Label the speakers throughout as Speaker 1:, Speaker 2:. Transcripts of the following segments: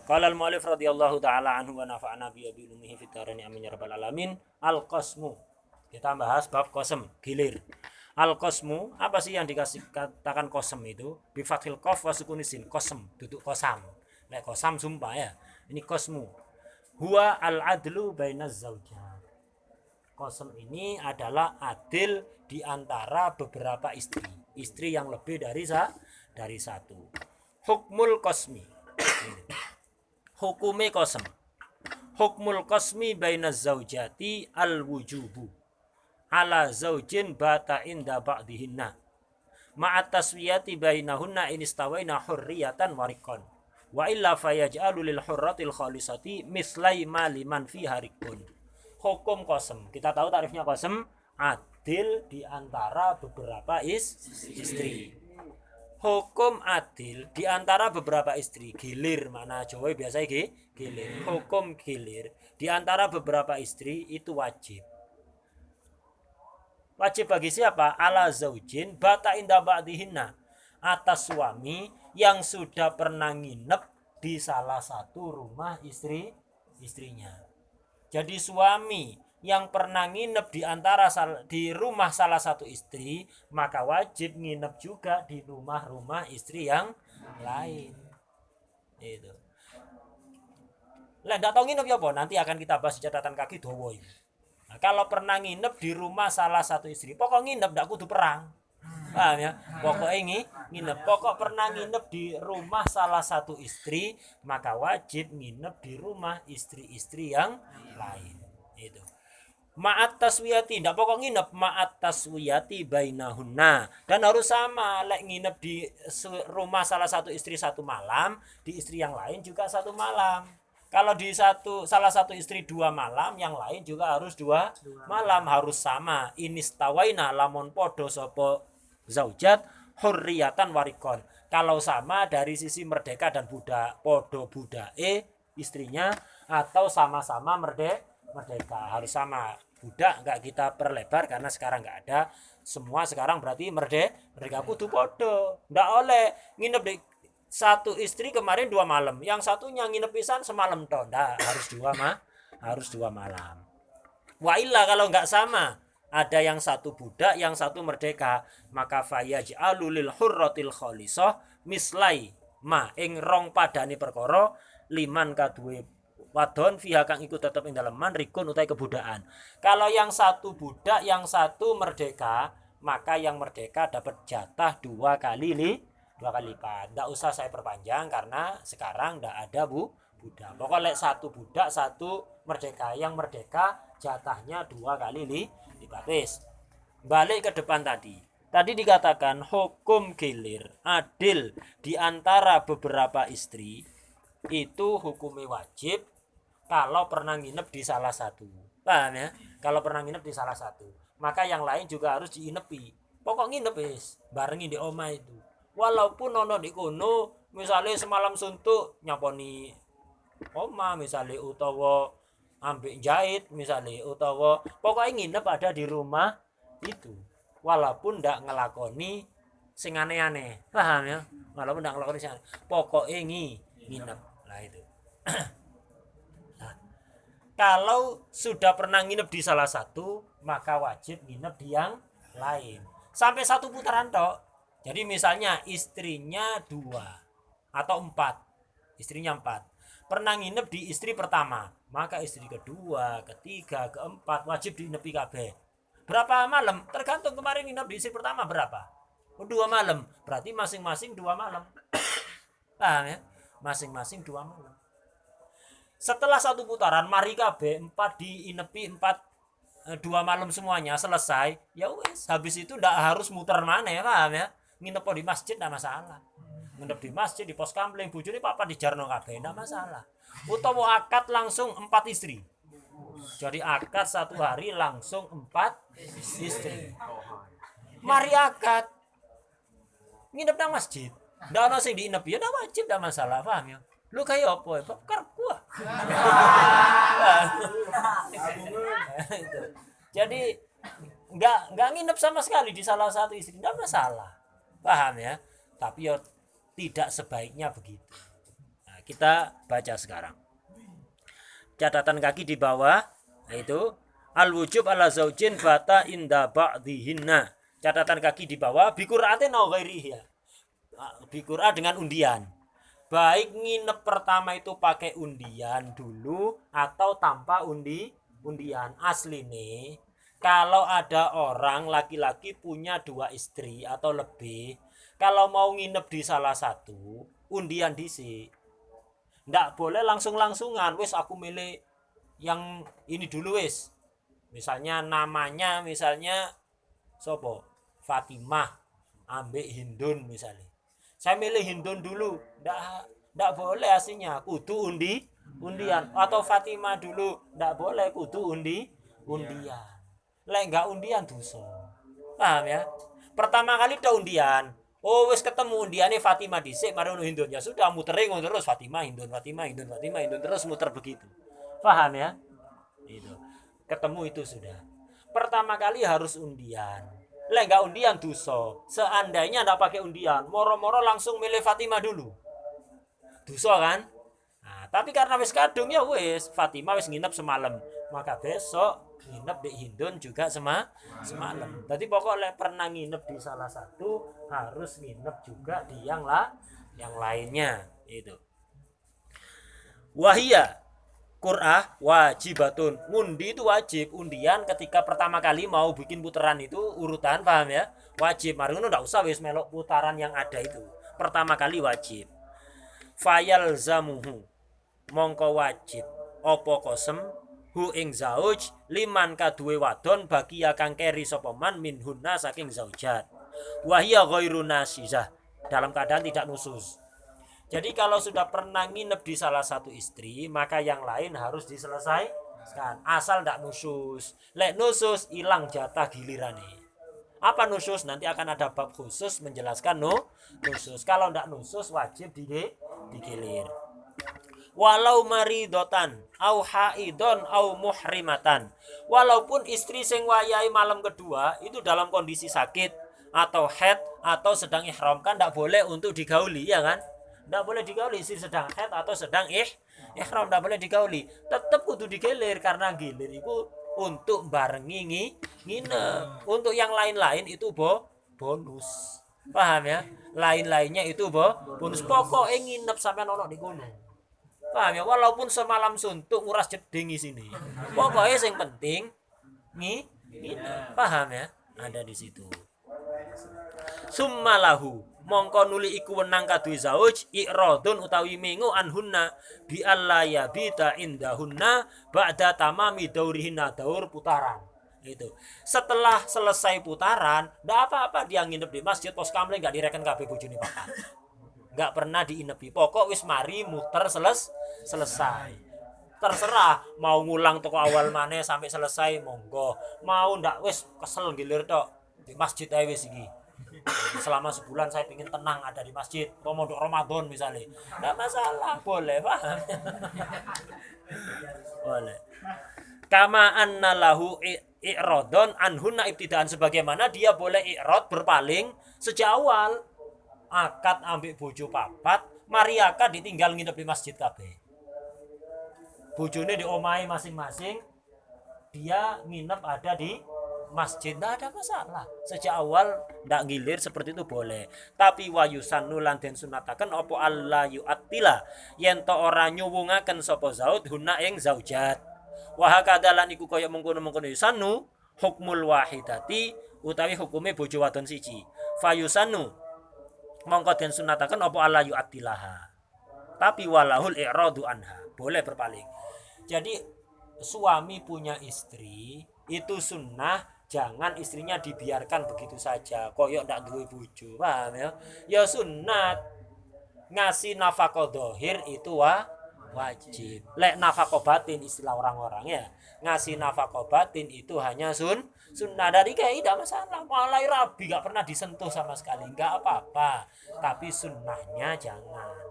Speaker 1: Qala al-mu'allif radhiyallahu taala anhu wa nafa'ana bi ulumihi fid dharain amin ya rabbal alamin. Al-qasmu. Kita bahas bab qasam, gilir. Al-qasmu, apa sih yang dikasih katakan qasam itu? Bi fathil qaf wa sukunisin, qasam, duduk qasam. Nek qasam sumpah ya. Ini qasmu. Huwa al-adlu bainaz zaujat. Qasam ini adalah adil di antara beberapa istri. Istri yang lebih dari satu. Hukmul qasmi. Hukume qasam. Hukmul qasmi bainaz zaujati al-wujubu ala zaujin bata inda ba'dihinna ma'at taswiyati bainahunna in istawaina hurriyatan warikon wa illa fayaj'alu lil hurratil khalisati mislai ma liman fi harikun. Hukum qasam, kita tahu tarifnya qasam, adil di antara beberapa istri. Hukum adil di antara beberapa istri, gilir, mana Jawa biasa gilir. Hukum gilir di antara beberapa istri itu wajib. Wajib bagi siapa? Ala zaujin bata inda ba'dihinna, atas suami yang sudah pernah nginep di salah satu rumah istrinya. Jadi suami yang pernah nginep di rumah salah satu istri, maka wajib nginep juga di rumah-rumah istri yang lain. Itu. Lah ndak tahu nginep ya apa? Nanti akan kita bahas di catatan kaki dawa ini. Nah, kalau pernah nginep di rumah salah satu istri, pokok nginep ndak kudu perang. Paham ya? Pokoknya nginep. Pokok pernah nginep di rumah salah satu istri, maka wajib nginep di rumah istri-istri yang lain. Itu. Ma'at taswiyati, ndak pokok nginep, ma'at taswiyati bainahunna, dan harus sama, lek nginep di rumah salah satu istri satu malam, di istri yang lain juga satu malam. Kalau di salah satu istri 2 malam, yang lain juga harus 2 malam, harus sama. Inistawaina lamun podo sopo zaujat hurriyatan warikon. Kalau sama dari sisi merdeka dan budak, podo budae istrinya, atau sama-sama merdeka, harus sama. Budak nggak kita perlebar karena sekarang nggak ada. Semua sekarang berarti merdeka kudu podo. Nggak oleh nginep di satu istri kemarin 2 malam, yang satunya nginep pisan semalam toh. Nggak, harus 2 malam. Wa illa kalau nggak sama, ada yang satu budak, yang satu merdeka, maka fayaj'alu lil hurratil khalisah mislai ma ing rong padane perkara liman kaduwe wadon fiha kang ikut tetep ing dalem man rikun utai kebudaan. Kalau yang satu budak, yang satu merdeka, maka yang merdeka dapat jatah 2 kali lipat. Ndak usah saya perpanjang karena sekarang ndak ada budak. Pokoknya satu budak, satu merdeka. Yang merdeka jatahnya 2 kali lipat. Balik ke depan tadi. Tadi dikatakan hukum gilir adil di antara beberapa istri itu hukumnya wajib kalau pernah nginep di salah satu. Paham ya? Kalau pernah nginep di salah satu, maka yang lain juga harus diinepi. Pokok nginep wis, barengi di omah itu. Walaupun ono di kono, misalnya semalam suntuk nyaponi omah misalnya, utawa ambek jahit misalnya, utawa pokoknya nginep ada di rumah itu. Walaupun ndak ngelakoni sing aneh-aneh. Paham ya? Walaupun ndak ngelakoni sing aneh. Pokoknya nginep. Lah itu. Kalau sudah pernah nginep di salah satu, maka wajib nginep di yang lain. Sampai 1 putaran tok. Jadi misalnya istrinya 2 atau 4. Istrinya 4. Pernah nginep di istri pertama, maka istri kedua, ketiga, keempat wajib diinepi kabeh. Berapa malam? Tergantung kemarin nginep di istri pertama berapa. 2 malam. Berarti masing-masing 2 malam. Paham ya? Masing-masing 2 malam. Setelah 1 putaran mari kabeh 4 diinepi 2 malam semuanya selesai, ya wes, habis itu ndak harus muter mana ya, paham ya? Nginep di masjid ndak masalah. Nginep di masjid, di pos kamling, bojone papa di jarno kabeh ndak masalah. Utawa akad langsung 4 istri. Jadi akad 1 hari langsung 4 istri. Mari akad nginep nang masjid. Ndak ono sing diinepi ya ndak wajib, ndak masalah, paham ya? Lu kayak apa ya? Karep gua. Jadi nggak nginep sama sekali di salah satu istri, nggak masalah, paham ya? Tapi ya tidak sebaiknya begitu. Nah, kita baca sekarang. Catatan kaki di bawah yaitu al-wujub ala zaujin bata inda ba'dihinna. Catatan kaki di bawah biqur'atin aw ghairihi. Biqur'a dengan undian. Baik nginep pertama itu pakai undian dulu atau tanpa undian. Asli nih, kalau ada orang laki-laki punya 2 istri atau lebih, kalau mau nginep di salah satu, undian disi. Ndak boleh langsung-langsungan. Wis aku milih yang ini dulu wis. Misalnya namanya sopo? Fatimah ambek Hindun misalnya. Saya milih Hindun dulu. Ndak boleh aslinya. Kudu undian. Atau Fatimah dulu. Ndak boleh kudu undian. Lek enggak undian dosa. Paham ya? Pertama kali udah undian. Oh wis ketemu undiannya Fatimah dhisik mari ono Hindun. Ya sudah muterin terus Fatimah Hindun terus muter begitu. Paham ya? Itu. Ketemu itu sudah. Pertama kali harus undian. Lek enggak undian dosa. Seandainya enggak pakai undian, moro-moro langsung milih Fatimah dulu. Dosa kan? Nah, tapi karena wis kadung ya wis Fatimah wis nginep semalam. Maka besok nginep di Hindun juga semalam. Jadi pokoknya pernah nginep di salah satu harus nginep juga di yang lainnya itu. Wahia Qur'ah wajibatun. Ngundi itu wajib. Undian ketika pertama kali mau bikin putaran itu urutan, paham ya? Wajib. Mari ngono ndak usah wis melok putaran yang ada itu. Pertama kali wajib. Fayal zamuhu. Mongko wajib apa kosem hu ing zauj liman kaduwe wadon bagi kang keri sapa man minhunna saking zaujat. Wa hiya ghairu nasizah. Dalam keadaan tidak nusus. Jadi kalau sudah pernah nginep di salah satu istri, maka yang lain harus diselesaikan. Asal tidak nusus. Lek nusus, hilang jatah giliran nih. Apa nusus? Nanti akan ada bab khusus menjelaskan nusus. Kalau tidak nusus, wajib digilir. Walau maridotan, au haidon, au muhrimatan. Walaupun istri sing wayahe malam kedua, itu dalam kondisi sakit, atau haid, atau sedang ihram, kan tidak boleh untuk digauli, ya kan? Tidak boleh digauli istri sedang haid atau sedang ihram, tidak boleh digauli. Tetap kudu digilir karena gilir itu untuk barengi nginep. Untuk yang lain-lain itu bonus. Paham ya? Lain-lainnya itu bonus. Pokoknya nginep sampai ono di kono. Paham ya? Walaupun semalam suntuk nguras jeding di sini. Pokoknya yang penting nginep. Paham ya? Ada di situ. Summalahu mongko nuli iku wenang kaduwe zauj i'radun utawi mengo anhunna bi alla yabita indahunna ba'da tamami daurihinna daur putaran. Itu. Setelah selesai putaran, ndak apa-apa dia nginep di masjid pos kamling enggak direken kabeh bojone papat. Enggak pernah diinepi. Pokok wis mari muter selesai. Terserah mau ngulang toko awal maneh sampai selesai monggo. Mau ndak wis kesel gilir tok di masjid ae wis iki. Selama sebulan saya ingin tenang ada di masjid Ramadan misalnya nggak masalah, boleh, paham? Boleh. Kama anna lahu i'radon anhunna ibtidaan, sebagaimana dia boleh i'rad berpaling sejak awal akad ambek bojo papat mari akad ditinggal nginep di masjid kabeh, bojone di omahe masing-masing, dia nginep ada di masjid, tidak ada masalah. Sejak awal tidak ngilir seperti itu boleh. Tapi wayusannu lan den sunataken opo alla yu'attila yen to ora nyuwungaken sapa zaud hunna ing zaujat. Wa hakadalan iku kaya mengkono-mengkono yusannu hukmul wahidati utawi hukume bojo wadon siji. Fayusannu mongko den sunataken opo alla yu'attilaha. Tapi walahul i'radu anha, boleh berpaling. Jadi suami punya istri itu sunnah. Jangan istrinya dibiarkan begitu saja koyok ndak duwe bojo, paham ya? Ya sunat. Ngasih nafkah zahir itu wajib. Lek nafkah batin istilah orang-orang ya. Ngasih nafkah batin itu hanya sunnah. Dari kayak tidak masalah. Mulai rabi enggak pernah disentuh sama sekali, enggak apa-apa. Tapi sunnahnya jangan.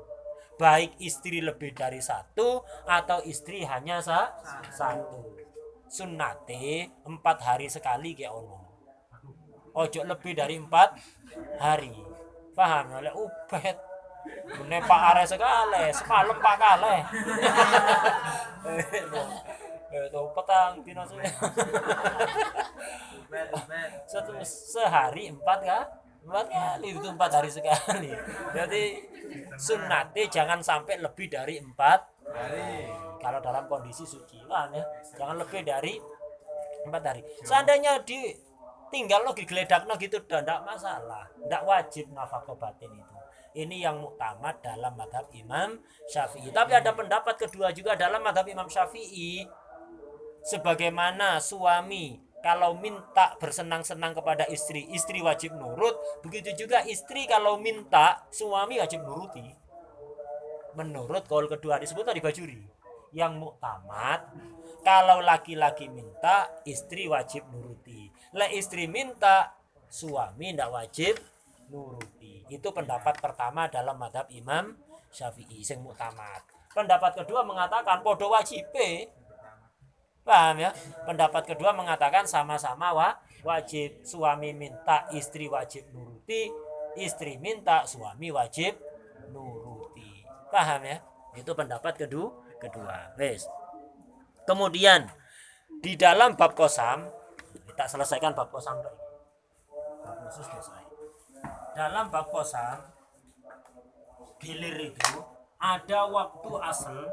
Speaker 1: Baik istri lebih dari satu atau istri hanya satu. Sunnate 4 hari sekali kayak ono. Ojo lebih dari 4 hari. Paham oleh ubet. Ini Pak Are sekali, semalam Pak Kale. Itu petang dino sehari 4 kah? 4 kali itu 4 hari sekali. Jadi sunnati jangan sampai lebih dari 4 hari. Kalau dalam kondisi suci kan ya, jangan lebih dari 4 hari. Seandainya tinggal lo digledakno gitu tidak masalah, tidak wajib nafkah batin itu. Ini yang muktamad dalam mazhab Imam Syafi'i. Tapi ada pendapat kedua juga dalam mazhab Imam Syafi'i. Sebagaimana suami kalau minta bersenang-senang kepada istri, istri wajib nurut. Begitu juga istri kalau minta, suami wajib nuruti. Menurut kaul kedua disebut tadi Bajuri. Yang muktamad, kalau laki-laki minta, istri wajib nuruti. Lah istri minta, suami tidak wajib nuruti. Itu pendapat pertama dalam mazhab Imam Syafi'i sing muktamad. Pendapat kedua mengatakan podo wajib. Paham ya? Pendapat kedua mengatakan sama-sama wajib. Suami minta, istri wajib nuruti. Istri minta, suami wajib nuruti. Paham ya? Itu pendapat kedua. Wes. Kemudian di dalam bab kosam, kita selesaikan bab kosam dulu. Bab khusus selesai. Dalam bab kosam gilir itu ada waktu asal,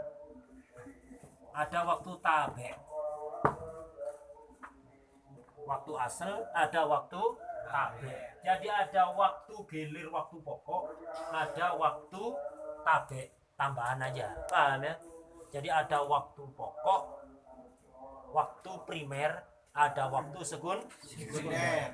Speaker 1: ada waktu tabe. Waktu asal, ada waktu tabe. Jadi ada waktu gilir, waktu pokok, ada waktu tabe, tambahan aja. Paham ya? Jadi ada waktu pokok, waktu primer, ada waktu sekunder.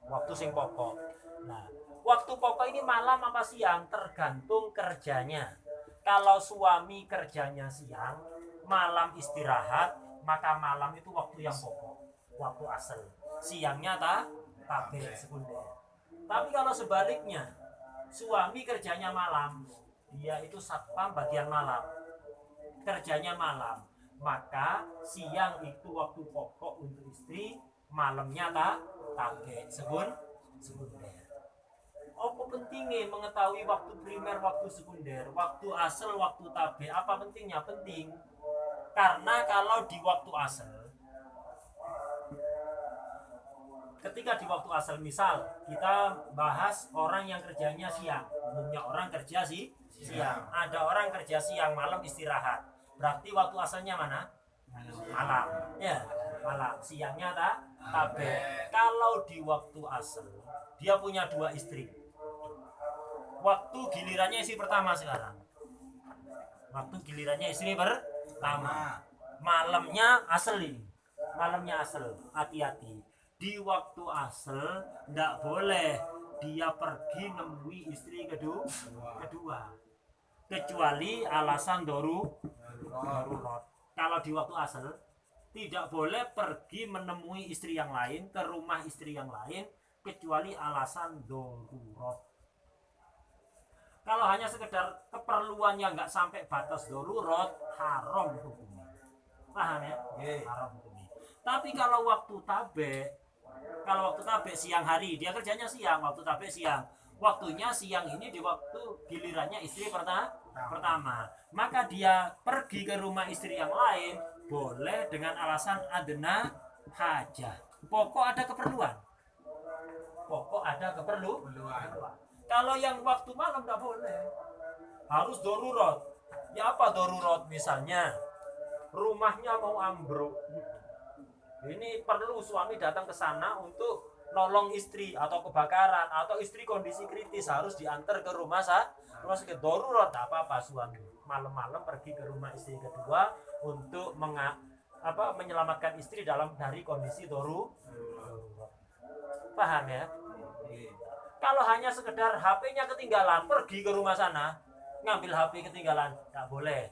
Speaker 1: Waktu sing pokok. Nah, waktu pokok ini malam apa siang tergantung kerjanya. Kalau suami kerjanya siang, malam istirahat, maka malam itu waktu yang pokok, waktu asal. Siangnya tabe sekunder. Tapi kalau sebaliknya, suami kerjanya malam, dia itu satpam bagian malam, kerjanya malam, maka siang itu waktu pokok untuk istri, malamnya tabe sekunder. Apa pentingnya mengetahui waktu primer, waktu sekunder, waktu asal, waktu tabe? Apa pentingnya? Penting. Karena kalau di waktu asal, ketika di waktu asal, misal kita bahas orang yang kerjanya siang, umumnya orang kerja siang, ada orang kerja siang, malam istirahat. Berarti waktu asalnya mana? Malam. Ya, malam. Siangnya tabe. Kalau di waktu asal, dia punya 2 istri. Waktu gilirannya istri pertama sekarang. Waktu gilirannya istri pertama. Malamnya asal ini. Malamnya asal. Hati-hati. Di waktu asal tidak boleh dia pergi nemui istri kedua. Kecuali alasan darurat. Kalau di waktu asal tidak boleh pergi menemui istri yang lain, ke rumah istri yang lain, kecuali alasan darurat. Kalau hanya sekedar keperluan yang nggak sampai batas darurat, haram hukumnya. Paham ya? Haram hukumnya. Tapi kalau waktu tabe siang hari, dia kerjanya siang, waktu tabe siang. Waktunya siang ini di waktu gilirannya istri pertama. Maka dia pergi ke rumah istri yang lain boleh dengan alasan adna hajah. Pokok ada keperluan. Kalau yang waktu malam tidak boleh. Harus darurat. Ya apa darurat? Misalnya rumahnya mau ambruk. Ini perlu suami datang ke sana untuk nolong istri, atau kebakaran, atau istri kondisi kritis harus diantar ke rumah sakit. Darurat, tak apa-apa suami malam-malam pergi ke rumah istri kedua untuk menyelamatkan istri dari kondisi darurat. Paham ya? Kalau hanya sekedar HP-nya ketinggalan, pergi ke rumah sana, ngambil HP ketinggalan, nggak boleh.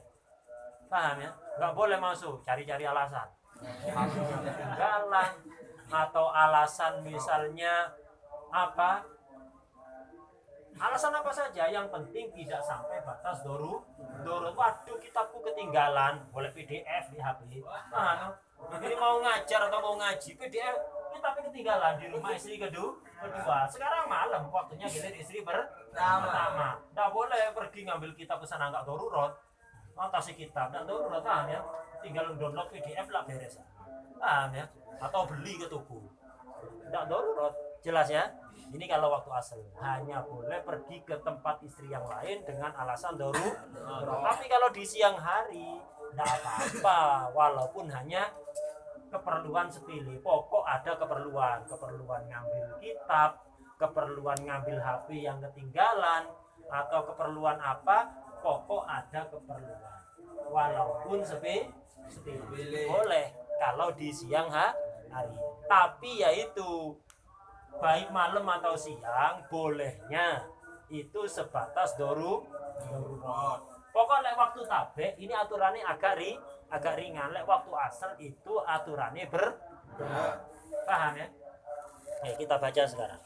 Speaker 1: Paham ya? Nggak boleh masuk, cari-cari alasan. HP-nya ketinggalan, atau alasan misalnya apa? Alasan apa saja, yang penting tidak sampai batas darurat. Waduh, kitabku ketinggalan. ketinggalan, boleh PDF di HP. Nah, ini mau ngajar atau mau ngaji PDF, ini tapi ketinggalan di rumah istri kedua. Sekarang malam, waktunya giliran istri pertama. Nggak boleh pergi ngambil kitab pesan angkat darurat, notasi kitab, nggak darurat, paham ya? Tinggal download PDF lah beres, paham ya? Atau beli ke toko, nggak darurat, jelas ya? Ini kalau waktu asal hanya boleh pergi ke tempat istri yang lain dengan alasan darurat. Tapi kalau di siang hari tidak apa-apa, walaupun hanya keperluan sepele. Pokok ada keperluan ngambil kitab, keperluan ngambil HP yang ketinggalan, atau keperluan apa, pokok ada keperluan. Walaupun sepele boleh kalau di siang hari. Tapi yaitu baik malam atau siang, bolehnya itu sebatas darurat. Pokoknya waktu tabek ini aturannya agak ringan. Lek waktu asal itu aturannya paham ya? Kita baca sekarang.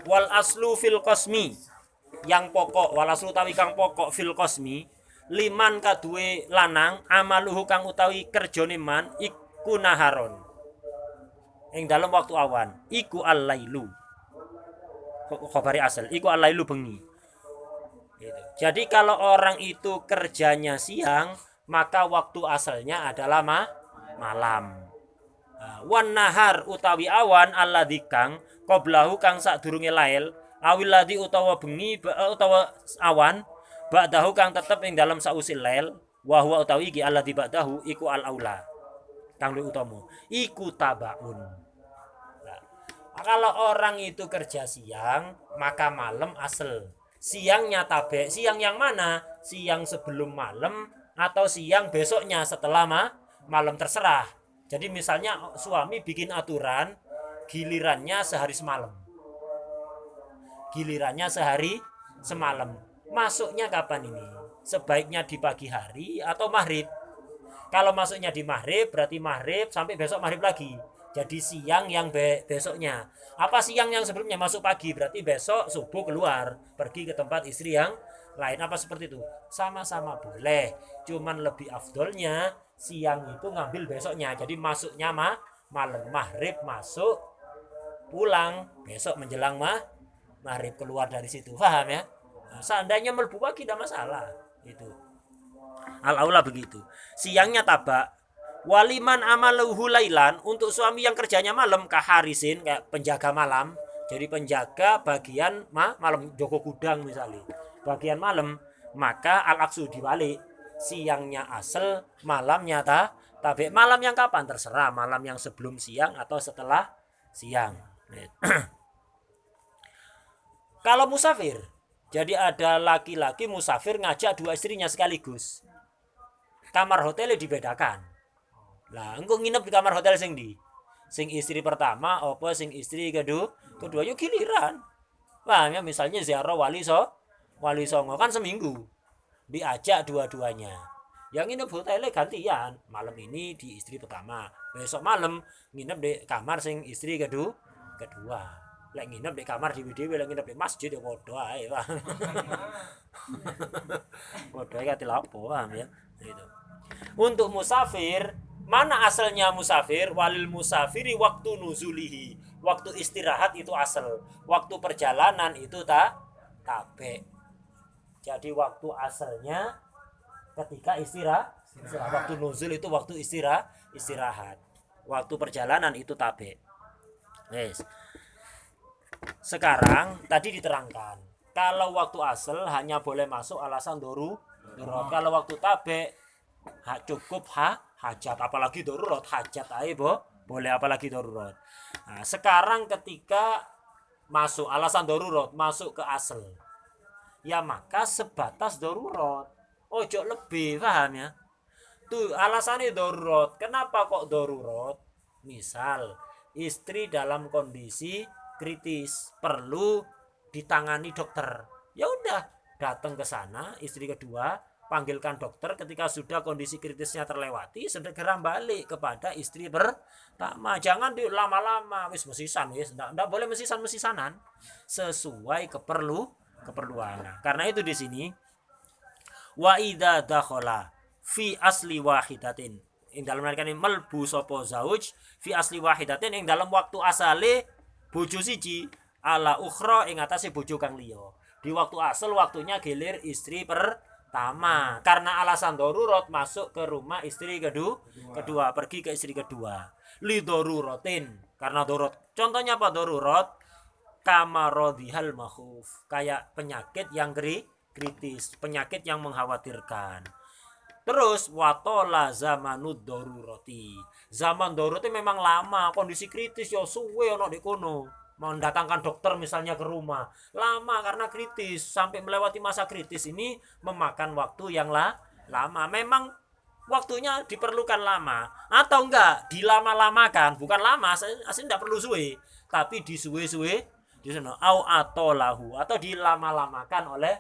Speaker 1: Wal aslu fil qasmi, yang pokok, wal aslu utawi kang pokok fil qasmi, liman kaduwe lanang amaluhu kang utawi kerjane man iku naharon. Ing dalam waktu awan iku al-lailu. Khabari asal iku al-lailu bengi. Gitu. Jadi kalau orang itu kerjanya siang, maka waktu asalnya adalah malam. Wan nahar utawi awan alladzi kang qablahu kang sadurunge lail, awil ladzi utawa bengi utawa awan ba'dahu kang tetep ing dalam sausil lail, wa huwa utawi iki alladzi ba'dahu iku al-aula. Kang luwih utama iku tabaun. Kalau orang itu kerja siang, maka malam asal. Siangnya tabek. Siang yang mana? Siang sebelum malam atau siang besoknya setelah malam, terserah. Jadi misalnya suami bikin aturan gilirannya sehari semalam. Gilirannya sehari semalam. Masuknya kapan ini? Sebaiknya di pagi hari atau maghrib. Kalau masuknya di maghrib berarti maghrib sampai besok maghrib lagi. Jadi siang yang besoknya. Apa siang yang sebelumnya masuk pagi berarti besok subuh keluar pergi ke tempat istri yang lain. Apa seperti itu? Sama-sama boleh. Cuman lebih afdolnya siang itu ngambil besoknya. Jadi masuknya malam, maghrib masuk, pulang besok menjelang maghrib keluar dari situ. Paham ya? Nah, seandainya melbu pagi tidak masalah. Itu al-aula begitu. Siangnya tabak. Waliman amaluhu lailan, untuk suami yang kerjanya malam kaharisin, kayak penjaga malam, jadi penjaga bagian malam, joko gudang misalnya bagian malam, maka al-aksu dibalik, siangnya asal, malamnya tabek. Malam yang kapan terserah, malam yang sebelum siang atau setelah siang. Kalau musafir, jadi ada laki-laki musafir ngajak dua istrinya sekaligus, kamar hotelnya dibedakan. Lah, engko nginep di kamar hotel sing istri pertama apa sing istri kedua yuk giliran. Paham ya, misalnya ziarah wali songo kan seminggu. Diajak dua-duanya. Yang nginep hotelnya gantian. Malam ini di istri pertama, besok malam nginep di kamar sing istri kedua. Lek nginep di kamar dewe-dewe, lek nginep di masjid ya padha ae, Pak. Padha ae kate lapo, paham ya? Gitu. Untuk musafir, mana asalnya musafir? Walil musafiri waktu nuzulihi. Waktu istirahat itu asal. Waktu perjalanan itu tabe. Jadi waktu asalnya ketika istirahat. Waktu nuzul itu waktu istirahat. Waktu perjalanan itu tabe. Yes. Sekarang tadi diterangkan. Kalau waktu asal hanya boleh masuk alasan darurat. Kalau waktu tabe cukup hajat, apalagi darurat, hajat aja boleh, apalagi darurat. Nah, sekarang ketika masuk alasan darurat, masuk ke asal, ya maka sebatas darurat, ojo lebih, paham ya? Tuh alasannya darurat. Kenapa kok darurat? Misal istri dalam kondisi kritis, perlu ditangani dokter, ya udah datang ke sana istri kedua, panggilkan dokter. Ketika sudah kondisi kritisnya terlewati, segera balik kepada istri pertama. Jangan lama-lama wis mesisan, wis ndak boleh mesisanan sesuai keperluan. Nah, karena itu di sini Wa idza dakhala fi asli wahidatin. Ing dalam nalika melbu sapa zauj fi asli wahidatin ing dalam waktu asale bojo siji ala ukhra ing atase bojo kang liya. Di waktu asal waktunya gilir istri pertama. Karena alasan darurat masuk ke rumah istri kedua, pergi ke istri kedua. Li daruratin, karena darurat. Contohnya apa darurat? Kamarodihal makhuf, kayak penyakit yang kritis, penyakit yang mengkhawatirkan. Terus watola zamanud darurati. Zaman darurat memang lama, kondisi kritis ya suwe ono di kono. Mendatangkan dokter misalnya ke rumah. Lama karena kritis, sampai melewati masa kritis ini memakan waktu yang lama. Memang waktunya diperlukan lama atau enggak dilama-lamakan, bukan lama, asli enggak perlu suwe, tapi disuwe-suwe di sana atau lahu atau dilama-lamakan oleh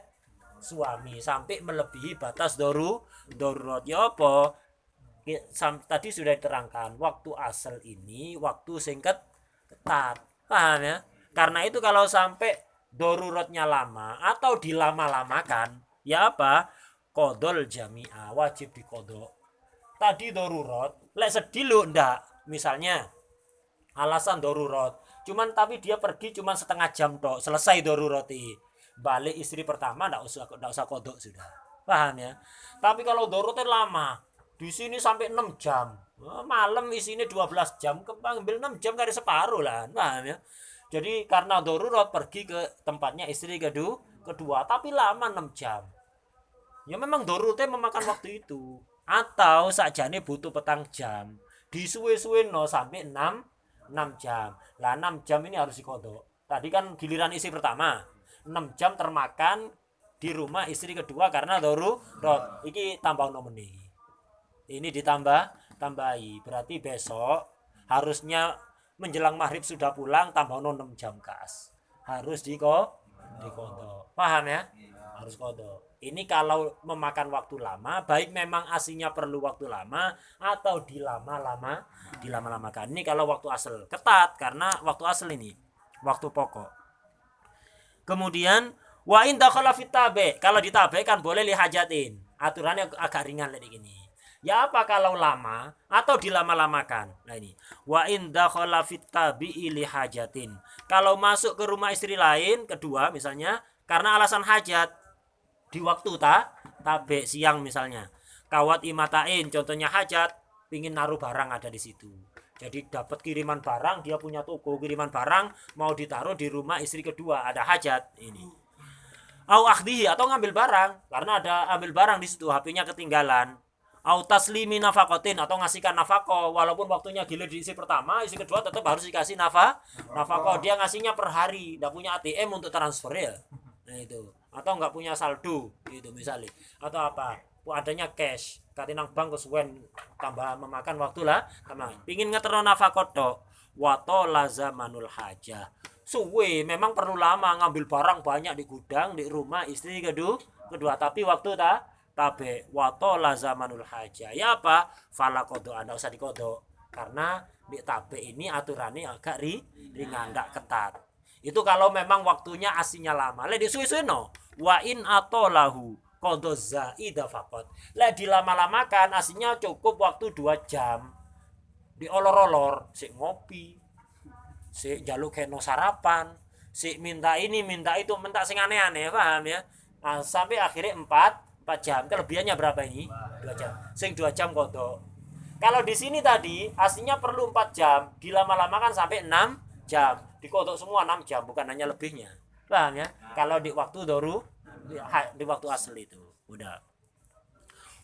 Speaker 1: suami sampai melebihi batas darurat. Ya apa? Tadi sudah diterangkan waktu asal ini waktu singkat ketat. Paham ya? Karena itu kalau sampai daruratnya lama atau dilama-lamakan, ya apa? Qodol jami'ah, wajib dikodok. Tadi darurat, lek sedih lu ndak. Misalnya alasan darurat, cuman tapi dia pergi cuman setengah jam tok, selesai darurati. Balik istri pertama ndak usah kodok sudah. Paham ya? Tapi kalau daruratnya lama, di sini sampai 6 jam. Malam isinya 12 jam, ambil 6 jam kali separuh lah. Paham ya? Jadi karena darurat pergi ke tempatnya istri kedua, tapi lama 6 jam. Ya memang daruratnya memakan waktu itu. Atau sakjane butuh petang jam. Disuwe-suwe no sampai 6 jam. Lah 6 jam ini harus dikodok. Tadi kan giliran istri pertama. 6 jam termakan di rumah istri kedua karena darurat. Iki tambah nomeni. Ini tambahi. Berarti besok harusnya menjelang maghrib sudah pulang, tambah 6 jam kas. Harus dikodok. Paham ya? Harus kodok. Ini kalau memakan waktu lama, baik memang aslinya perlu waktu lama atau dilama-lamakan. Ini kalau waktu asal ketat karena waktu asal ini waktu pokok. Kemudian wa in dakhala fit tabe, kalau ditabe kan boleh lihajatin. Aturannya agak ringan lagi gini. Ya apa kalau lama atau dilama-lamakan. Nah ini wa in dakhala fit tabi'i lihajatin. Kalau masuk ke rumah istri lain kedua misalnya karena alasan hajat di waktu tabe siang misalnya. Kawat imatain contohnya hajat, pingin naruh barang ada di situ. Jadi dapat kiriman barang, dia punya toko kiriman barang mau ditaruh di rumah istri kedua, ada hajat ini. Au akhdihi atau ngambil barang karena ada ambil barang di situ, HP-nya ketinggalan. Au taslimi nafakotin atau ngasihkan nafako walaupun waktunya gilir di istri pertama, istri kedua tetap harus dikasih nafako. Dia ngasihnya per hari, enggak punya ATM untuk transfer ya. Nah itu. Atau enggak punya saldo gitu misalnya. Atau apa? Adanya cash, katinang bank kesuwen tambah memakan waktu lah. Pingin ngeterno nafako tok. Wato lazamanul hajah. Suwe memang perlu lama ngambil barang banyak di gudang di rumah istri kedua tapi waktu tabe wato lazamanul hajah. Ya apa? Fala kodo anda usah dikodok karena di tabe ini aturannya agak ringan, enggak ketat. Itu kalau memang waktunya aslinya lama. Lek disuwe-suwe no. Wa in atolahu qadha zaida faqat. Lek dilama-lamakan aslinya cukup waktu 2 jam. Diolor-olor, sik ngopi, sik jaluk keno sarapan, sik minta ini, minta itu, minta sing aneh-aneh, paham ya? Nah, sampai akhirnya 4 jam. Kelebihannya berapa ini? 2 jam. Sing 2 jam kodok. Kalau di sini tadi aslinya perlu 4 jam, dilama-lamakan sampai 6 jam. Dikodok semua 6 jam, bukan hanya lebihnya. Paham ya? Kalau di waktu di waktu asli itu. Udah.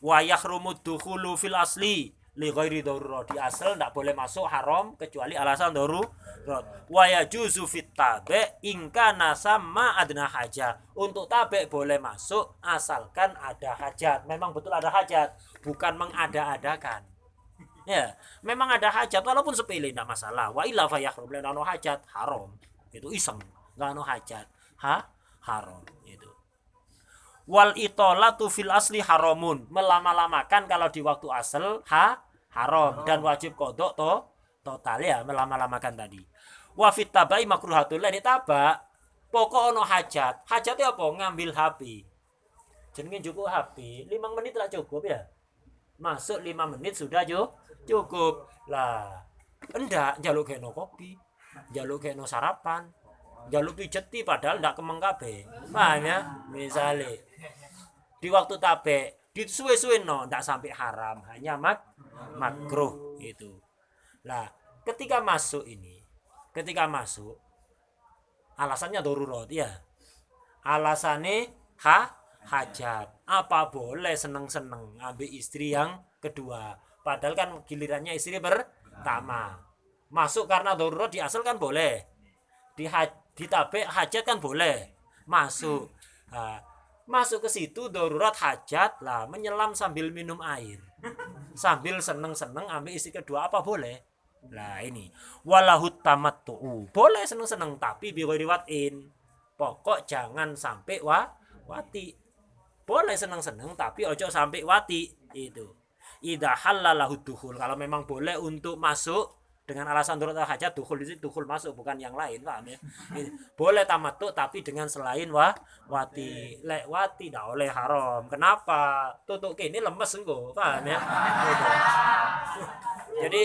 Speaker 1: Wa yahrumud dukhulu fil asli li ghairi darurat. Di asal enggak boleh masuk haram kecuali alasan darurat. Wa yajuzu fit tabe in kana sama adna hajat. Untuk tabe boleh masuk asalkan ada hajat. Memang betul ada hajat, bukan mengada-adakan. Ya, memang ada hajat walaupun sepele enggak masalah. Wa illa fa yahrum lana hajat haram. Itu iseng, enggak ada hajat. Haram itu. Wal itolatu fil asli haramun. Melama-lamakan kalau di waktu asal haram dan wajib kodok total ya melama-lamakan tadi. Wa fit tabai makruhatul. Lah ditaba pokok ono hajat. Hajatnya apa? Ngambil HP. jenenge cukup HP 5 menit lah cukup ya. Masuk 5 menit sudah cukup. Lah, enggak njaluk keno kopi, njaluk keno sarapan, njaluk pijeti padahal ndak kemeng kabeh. Paham ya? Misale di waktu tabe disuwe-suwe no ndak sampai haram, hanya makruh itu. Lah, ketika masuk alasannya darurat ya. Alasannya hajat. Apa boleh seneng-seneng ambil istri yang kedua? Padahal kan gilirannya istri pertama. Masuk karena darurat di asal kan boleh. Di tabe hajat kan boleh. Masuk. Nah, masuk ke situ darurat hajat lah, menyelam sambil minum air. Sambil seneng-seneng ambil istri kedua apa boleh? Nah ini walahut tamattu. Boleh seneng-seneng tapi biwiriwatin. Pokok jangan sampai wati. Boleh seneng-seneng tapi ojo sampai wati itu. Idza halalahu dukhul. Kalau memang boleh untuk masuk dengan alasan darurat hajat, dukhul itu dukhul masuk bukan yang lain, paham ya? Boleh tamattu tapi dengan selain wati. Lek wati dah oleh haram. Kenapa? Tutuk kene lemes engko, paham ya? Gitu. Jadi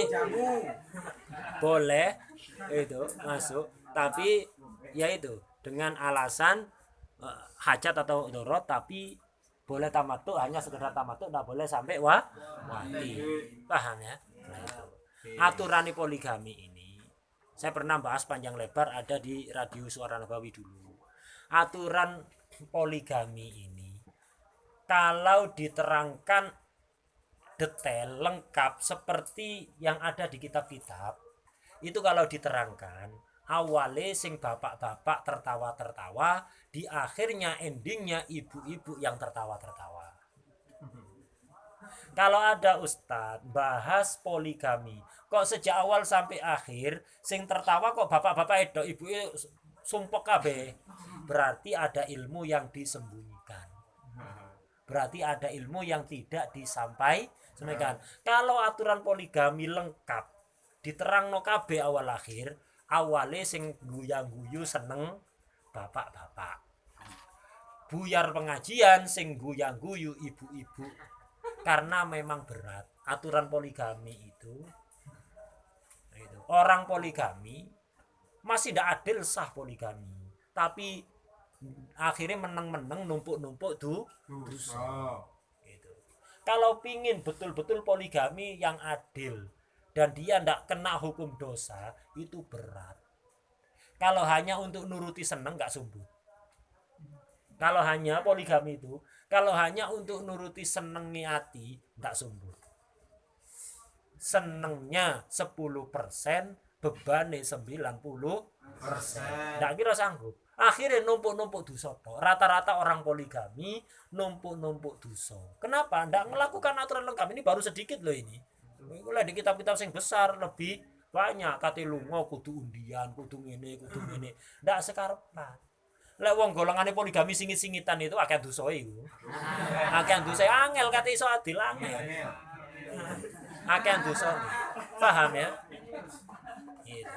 Speaker 1: boleh itu masuk tapi ya itu dengan alasan hajat atau darurat, tapi boleh tamattu, hanya sekedar tamattu, tidak boleh sampai wati. Paham ya? Nah, itu. Aturan poligami ini saya pernah bahas panjang lebar, ada di radio Suara Nabawi dulu. Aturan poligami ini kalau diterangkan detail lengkap seperti yang ada di kitab-kitab itu, kalau diterangkan awalnya sing bapak-bapak tertawa-tertawa, di akhirnya endingnya ibu-ibu yang tertawa-tertawa. Kalau ada ustadz bahas poligami kok sejak awal sampai akhir sing tertawa kok bapak-bapak itu ibu sumpek kabeh, berarti ada ilmu yang disembunyikan, berarti ada ilmu yang tidak disampaikan. Kalau aturan poligami lengkap diterang no kabeh awal akhir, awale sing guyang-guyu seneng bapak-bapak, buyar pengajian sing guyang-guyu ibu-ibu, karena memang berat aturan poligami itu. Orang poligami masih tidak adil sah poligami, tapi akhirnya menang-menang numpuk-numpuk dosa. Gitu. Kalau pingin betul-betul poligami yang adil dan dia tidak kena hukum dosa, itu berat. Kalau hanya untuk nuruti seneng nggak sumbut. Kalau hanya poligami itu, kalau hanya untuk nuruti seneng niati, nggak sumbut. Senengnya 10%, bebannya 90%. Nggak kira sanggup. Akhirnya numpuk-numpuk dosa. Rata-rata orang poligami numpuk-numpuk dosa. Kenapa? Nggak melakukan aturan lengkap. Ini baru sedikit loh ini. Mulai di kitab-kitab yang besar lebih banyak. Kate lunga kudu undian, kudu ngene, kudu ngene. Ndak sekarepan. Lek wong golongane poligami singit-singitan itu akeh dosa iku. Akeh dosa angel kate iso adil angel. Akeh dosa. Paham ya? Gitu.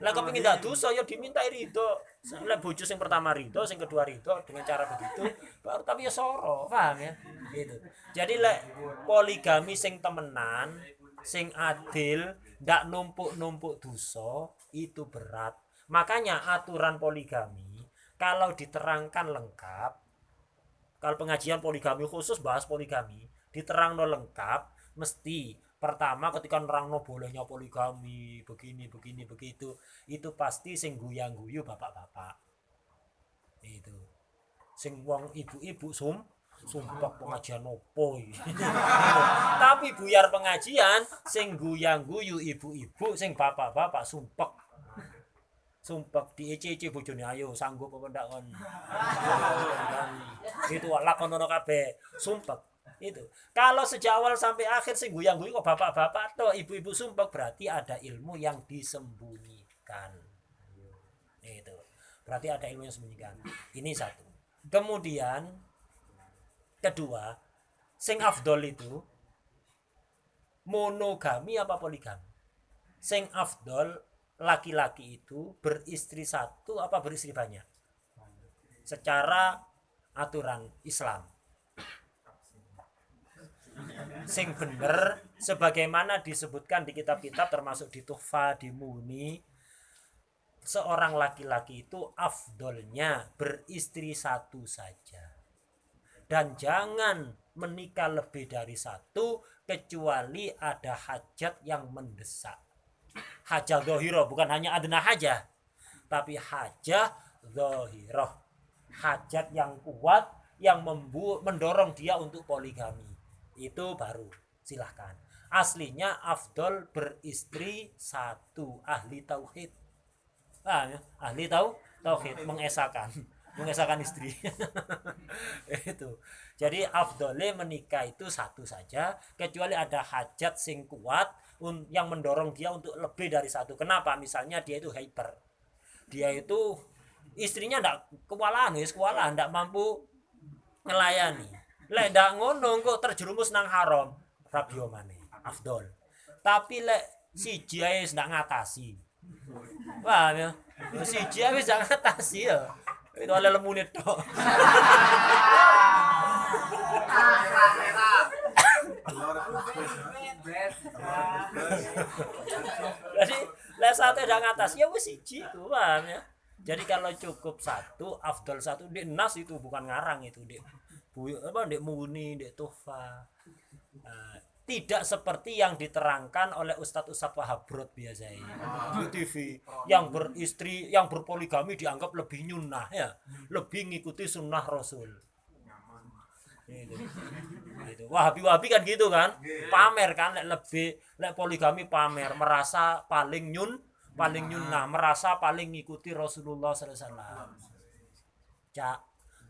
Speaker 1: Lah kepengin ndak dosa ya dimintai ridho. Lek bojo sing pertama ridho, sing kedua ridho dengan cara begitu, baru tapi ya soro, paham ya? Gitu. Jadi lek poligami sing temenan, sing adil, ndak numpuk-numpuk dosa, itu berat. Makanya aturan poligami kalau diterangkan lengkap, kalau pengajian poligami khusus bahas poligami, diterangno lengkap, mesti pertama ketika nerangno bolehnya poligami begini begitu, itu pasti sing guyang-guyu bapak-bapak. Itu. Sing wong ibu-ibu sumpah pengajian opo iki. Tapi buyar pengajian sing guyang-guyu ibu-ibu, sing bapak-bapak sumpek. Sumpah di ece bojone, ayo sanggup apa ndak kon. Itu lakonono kabeh, sumpah. Itu. Kalau sejak awal sampai akhir sing guyang-guyu kok bapak-bapak atau ibu-ibu sumpah, berarti ada ilmu yang disembunyikan. Itu. Berarti ada ilmu yang disembunyikan. Ini satu. Kemudian kedua, sing afdol itu monogami apa poligami? Sing afdol laki-laki itu beristri satu apa beristri banyak? Secara aturan Islam. sing bener sebagaimana disebutkan di kitab-kitab termasuk di Tuhfa, di Mughni, seorang laki-laki itu afdolnya beristri satu saja dan jangan menikah lebih dari satu kecuali ada hajat yang mendesak. Hajat dhahirah, bukan hanya adna hajah, tapi hajat dhahirah, hajat yang kuat yang mendorong dia untuk poligami. Itu baru silahkan. Aslinya afdol beristri satu, ahli tauhid. Ahli tauhid mengesahkan istri. Itu. Jadi afdole menikah itu satu saja kecuali ada hajat sing kuat yang mendorong dia untuk lebih dari satu. Kenapa? Misalnya dia itu hyper. Dia itu istrinya ndak kewalahan, ndak mampu ngelayani. Lek ndak ngono kok terjerumus nang haram, rabio maneh afdol. Tapi lek siji ae ndak ngatasi. Wah, ya. Siji ae wis ndak ngatasi ya. Itu oleh lemune tok. Jadi lek satu ndak ngatasi ya wis siji ku, paham ya. Jadi kalau cukup satu, afdol satu di nas itu bukan ngarang itu di Mughni, di Tuhfa. Tidak seperti yang diterangkan oleh Ustadz Wahabrod biasanya di TV yang beristri, yang berpoligami dianggap lebih nyunnah ya, lebih ngikuti sunnah Rasul. Gitu. Wahabi kan gitu kan, pamer kan, lebih poligami pamer, merasa paling nyunnah, merasa paling ngikuti Rasulullah SAW. Cak,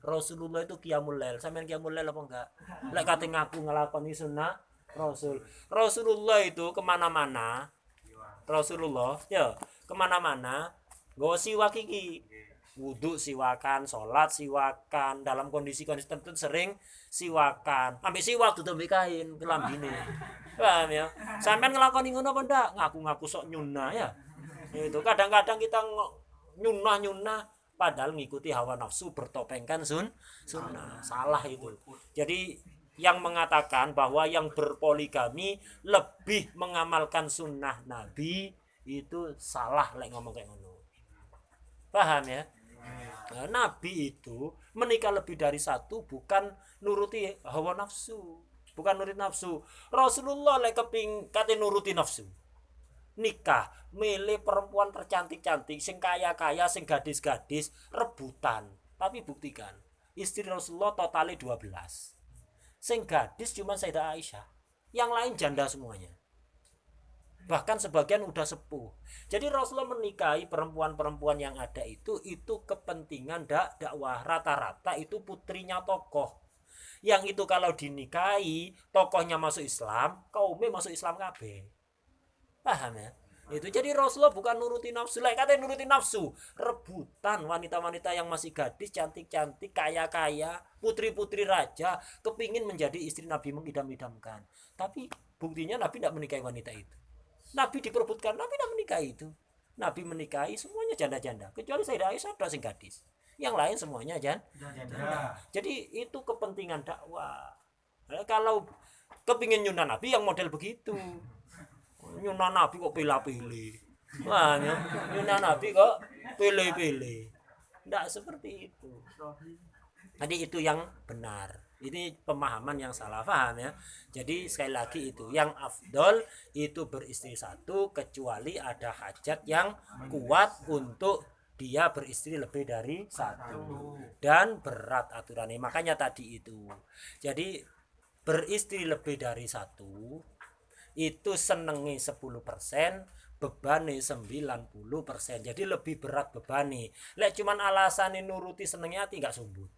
Speaker 1: Rasulullah itu qiyamul lail. Sampeyan qiyamul lail apa enggak? Lek kate ngaku nglakoni sunnah Rasulullah itu kemana-mana. Rasulullah ya kemana-mana nggo siwak iki. Wudhu siwakan, sholat siwakan, dalam kondisi-kondisi tertentu sering siwakan. Ambek siwak tutup kain kelambine. Paham ya? Sampeyan nglakoni ngono apa ndak? Ngaku-ngaku sok nyunnah ya. Itu kadang-kadang kita nyunnah padahal ngikuti hawa nafsu bertopengkan sunnah. Salah itu. Jadi yang mengatakan bahwa yang berpoligami lebih mengamalkan sunnah Nabi itu salah lek ngomong kayak ngono. Paham ya? Nah, Nabi itu menikah lebih dari satu bukan nuruti hawa nafsu, bukan nuruti nafsu. Rasulullah lek keping kate nuruti nafsu. Nikah milih perempuan tercantik-cantik, sing kaya-kaya, sing gadis-gadis, rebutan. Tapi buktikan, istri Rasulullah totalnya 12. Sing gadis cuma Sayyidah Aisyah, yang lain janda semuanya. Bahkan sebagian udah sepuh. Jadi Rasulullah menikahi perempuan-perempuan yang ada itu kepentingan dakwah. Rata-rata itu putrinya tokoh. Yang itu kalau dinikahi, tokohnya masuk Islam, kaumnya masuk Islam kabeh. Paham ya? Itu jadi Rasulullah bukan nuruti nafsu, katanya nuruti nafsu, rebutan wanita-wanita yang masih gadis, cantik-cantik, kaya-kaya, putri-putri raja, kepingin menjadi istri Nabi, mengidam-idamkan. Tapi buktinya Nabi tidak menikahi wanita itu. Nabi diperebutkan, Nabi tidak menikahi itu. Nabi menikahi semuanya janda-janda, kecuali Sayyidah Aisyah ada sing gadis. Yang lain semuanya janda. Jadi itu kepentingan dakwah. Kalau kepingin nyunnah Nabi yang model begitu. Nyunnah Nabi kok pilih-pilih. Wah, nyunnah Nabi kok pilih-pilih. Tidak seperti itu. Jadi itu yang benar. Ini pemahaman yang salah paham ya. Jadi sekali lagi itu yang afdol itu beristri satu kecuali ada hajat yang kuat untuk dia beristri lebih dari satu dan berat aturannya. Makanya tadi itu. Jadi beristri lebih dari satu itu senengi 10%, bebani 90%. Jadi lebih berat bebani. Lek cuman alasan nuruti senengnya hati enggak sumbut.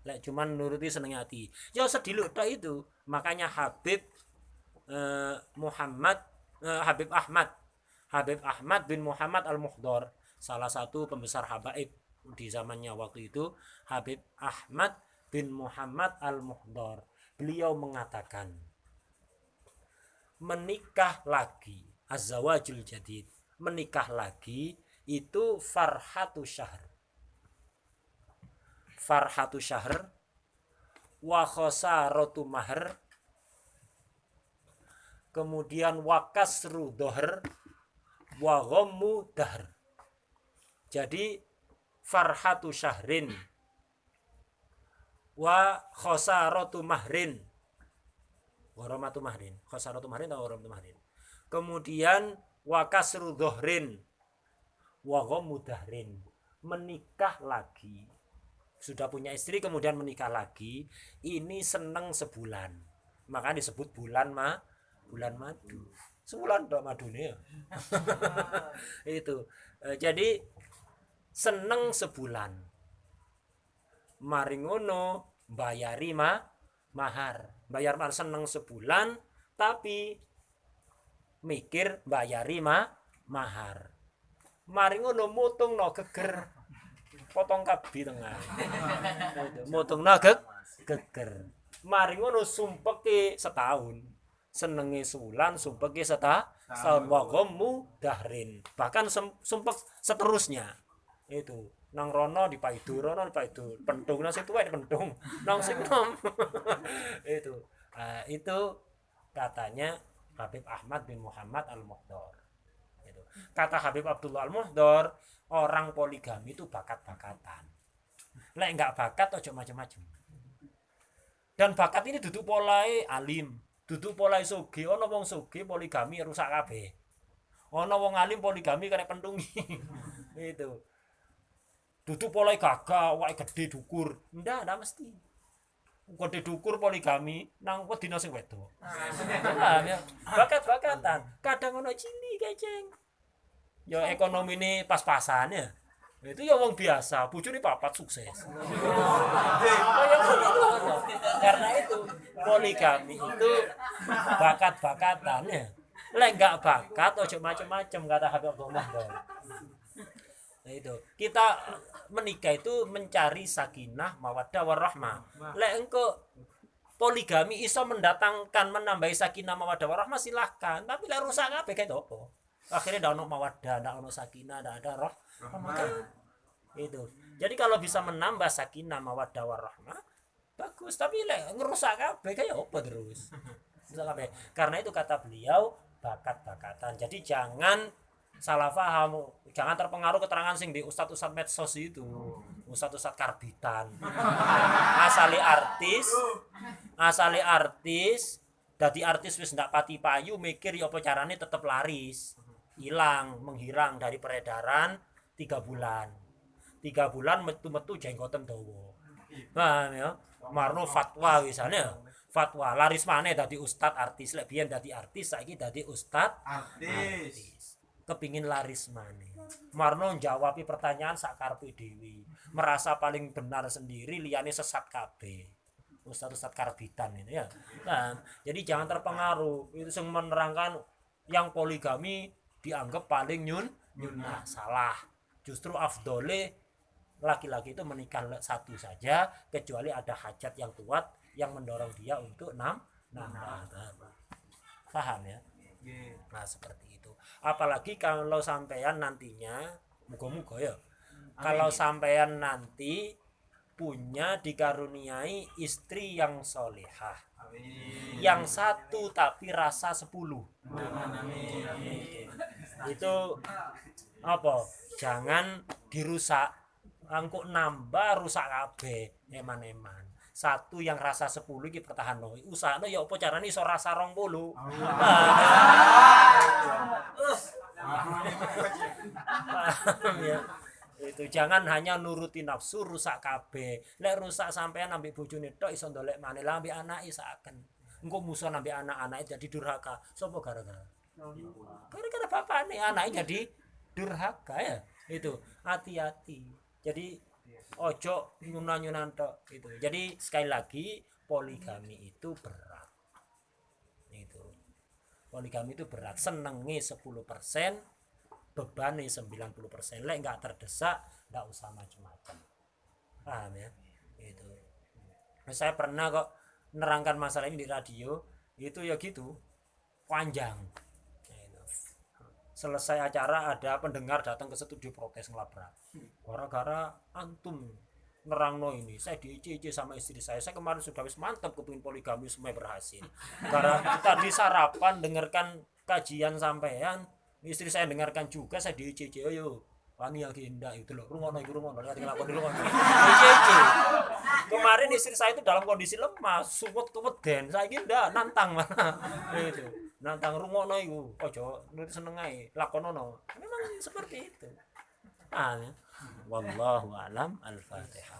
Speaker 1: Lek cuman nuruti senengnya hati. Ya sediluk tok itu. Makanya Habib Ahmad bin Muhammad Al-Muhdar, salah satu pembesar habaib di zamannya waktu itu, Habib Ahmad bin Muhammad Al-Muhdar. Beliau mengatakan menikah lagi, az-zawajul jadid, menikah lagi itu farhatu syahr wa khosaratu mahr kemudian wa kasru dhahr wa ghammu dahr. Jadi farhatu syahrin wa khosaratu mahrin, warahmatu mahrin, khosaratu mahrin atau warahmatu mahrin. Kemudian wa kasru dhahrin wa ghammu dahrin, menikah lagi, sudah punya istri kemudian menikah lagi, ini seneng sebulan, maka disebut bulan madu. Sebulan dok madunya. Itu jadi seneng sebulan, mari ngono bayari mahar, bayar mahar, seneng sebulan tapi mikir bayari mahar, mari ngono mutung no geger potong kabi tengah, mutung no geger, mari ngono sumpeki setahun, senenge sebulan sumpeki setahun, wa ghammu dahrin, bahkan sumpek seterusnya. Itu nang rono dipaidu, pentung nang sing tuwek pentung, nang sing nom. Itu katanya Habib Ahmad bin Muhammad Al-Muhdar. Itu. Kata Habib Abdullah Al-Muhdar, orang poligami itu bakat-bakatan. Lek enggak bakat ojo macam-macam. Dan bakat ini duduk polai alim, duduk polai sugih, ana wong sugih poligami rusak kabeh. Ana wong alim poligami karek pentungi. Itu. Duduk polai gagah, awake gede dukur. Ndak mesti. Gede dukur poligami nang wedina sing wedok. Paham ya? Bakat-bakatan. Kadang ono cili keceng. Ya ekonomine pas-pasan ya. Itu ya wong biasa, bojone papat sukses. Karena itu poligami itu bakat-bakatan ya. Lek enggak bakat ojo macam-macam kata Habib Abdullah. Nah itu kita menikah itu mencari sakinah mawaddah warahmah. Lek engko poligami iso mendatangkan menambahi sakinah mawaddah warahmah silahkan, tapi lek rusak kabeh kae opo? Akhirnya ndak ono mawaddah, ndak ono sakinah, ndak ada rahmah. Itu. Jadi kalau bisa menambah sakinah mawaddah warahmah bagus, tapi lek ngerusak kabeh kae opo terus? Karena itu kata beliau bakat-bakatan. Jadi jangan salah paham, jangan terpengaruh keterangan sing di ustad-ustad medsos itu, ustad-ustad karbitan. Asale artis, dadi artis wis ndak pati payu, mikir ya apa carane tetep laris. Menghilang dari peredaran 3 bulan. 3 bulan metu-metu jenggoten dawa. Paham ya? Marno fatwa misalnya. Fatwa laris maneh dadi ustad artis, lek biyen dadi artis, saiki dadi ustad artis. Kepingin laris maneh. Marno jawabi pertanyaan sakarepe dhewe. Merasa paling benar sendiri, liyane sesat kabeh. Ustaz-ustaz karbitan ini ya. Nah, jadi jangan terpengaruh. Itu sing menerangkan yang poligami dianggap paling nyunah, salah. Justru afdole laki-laki itu menikah satu saja kecuali ada hajat yang kuat yang mendorong dia untuk nambah. Paham ya? Nah, seperti itu. Apalagi kalau sampean nantinya, moga-moga ya. Kalau sampean nanti punya dikaruniai istri yang solehah. Yang satu tapi rasa 10. Itu apa? Jangan dirusak. Angkuk nambah rusak kabeh, eman-eman. Satu yang rasa 10 iki pertahanno. Usahane ya apa carane iso rasa 20. Ya. Itu jangan hanya nuruti nafsu rusak kabeh. Lek rusak sampean ambek bojone tok iso ndolek maneh lah ambek anake saken. Engko musuh ambek anak-anake jadi durhaka. Sopo gara-gara? Gara-gara bapakne anake jadi durhaka ya. Itu hati-hati. Jadi ojo nyunan-nyunan tok gitu. Jadi sekali lagi poligami itu berat. Itu. Poligami itu berat. Senenge 10%, bebane 90%. Lek enggak terdesak, enggak usah macam-macam. Paham ya? Itu. Saya pernah kok nerangkan masalah ini di radio, itu ya gitu. Panjang. Selesai acara ada pendengar datang ke studio protes ngelabrak. Gara-gara antum nerangno ini, saya diici-ici sama istri saya kemarin sudah wis mantap kepingin poligami semua berhasil. Karena tadi sarapan dengarkan kajian sampean, istri saya dengarkan juga, saya diici-ici, ayo wani lagi indah itu loh, rungono nanti ngelakoni rungono. Diici-ici. Kemarin istri saya itu dalam kondisi lemah, sumut keweden, saya ndak nantang mana itu. Nantang rungono iku, ojo nurut seneng ae, lakonono. Memang seperti itu. Ah, ya. Wallahu alam, al-Fatihah.